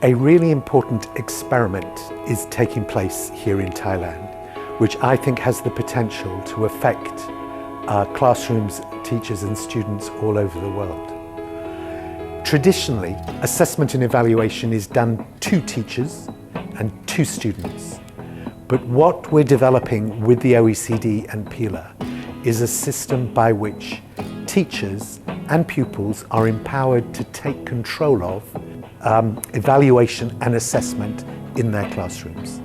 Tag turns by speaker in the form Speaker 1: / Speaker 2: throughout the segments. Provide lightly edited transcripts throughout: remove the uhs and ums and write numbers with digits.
Speaker 1: A really important experiment is taking place here in Thailand, which I think has the potential to affect classrooms, teachers and students all over the world. Traditionally, assessment and evaluation is done to teachers and to students. But what we're developing with the OECD and PILA is a system by which teachers and pupils are empowered to take control of evaluation and assessment in their classrooms.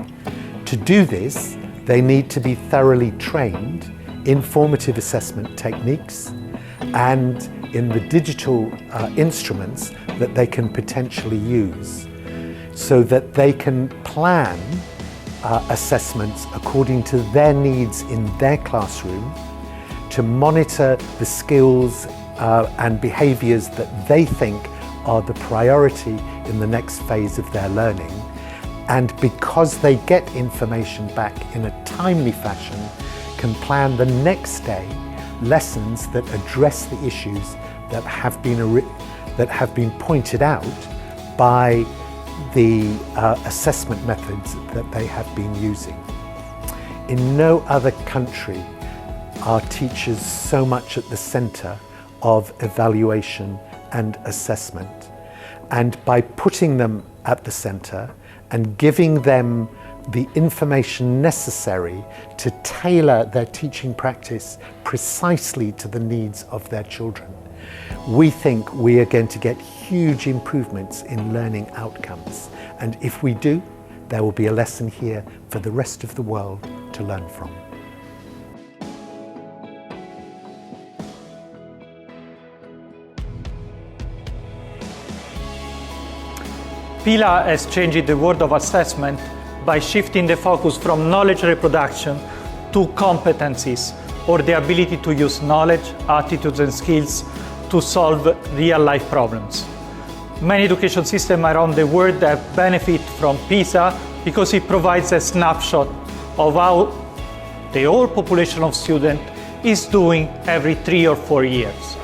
Speaker 1: To do this, they need to be thoroughly trained in formative assessment techniques and in the digital instruments that they can potentially use, so that they can plan assessments according to their needs in their classroom, to monitor the skills and behaviours that they think are the priority in the next phase of their learning. And because they get information back in a timely fashion, can plan the next day lessons that address the issues that have been pointed out by the assessment methods that they have been using. In no other country are teachers so much at the centre of evaluation and assessment. And by putting them at the centre and giving them the information necessary to tailor their teaching practice precisely to the needs of their children, we think we are going to get huge improvements in learning outcomes. And if we do, there will be a lesson here for the rest of the world to learn from.
Speaker 2: PILA has changed the world of assessment by shifting the focus from knowledge reproduction to competencies, or the ability to use knowledge, attitudes and skills to solve real-life problems. Many education systems around the world have benefit from PISA because it provides a snapshot of how the whole population of students is doing every 3 or 4 years.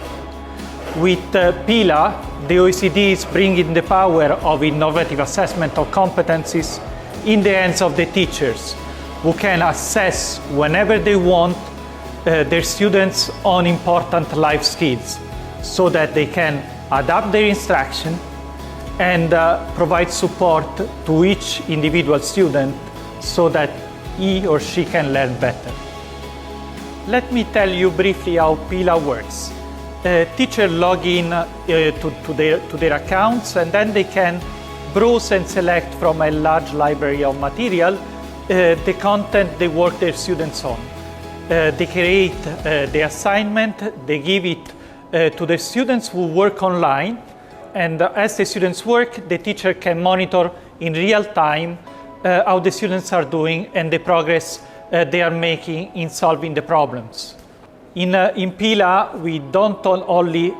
Speaker 2: With PILA, the OECD is bringing the power of innovative assessment of competencies in the hands of the teachers, who can assess whenever they want their students on important life skills, so that they can adapt their instruction and provide support to each individual student so that he or she can learn better. Let me tell you briefly how PILA works. Teachers log in to their accounts, and then they can browse and select from a large library of material the content they work their students on. They create the assignment, they give it to the students who work online, and as the students work, the teacher can monitor in real time how the students are doing and the progress they are making in solving the problems. In PILA, we don't only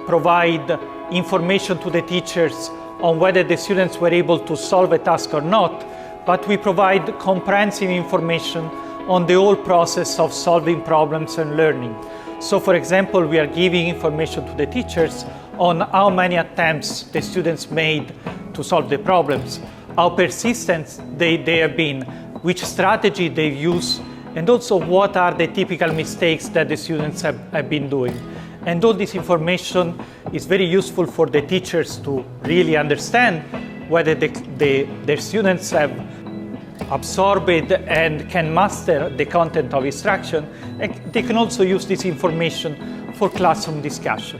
Speaker 2: provide information to the teachers on whether the students were able to solve a task or not, but we provide comprehensive information on the whole process of solving problems and learning. So, for example, we are giving information to the teachers on how many attempts the students made to solve the problems, how persistent they have been, which strategy they use, and also what are the typical mistakes that the students have been doing. And all this information is very useful for the teachers to really understand whether their students have absorbed and can master the content of instruction. And they can also use this information for classroom discussion.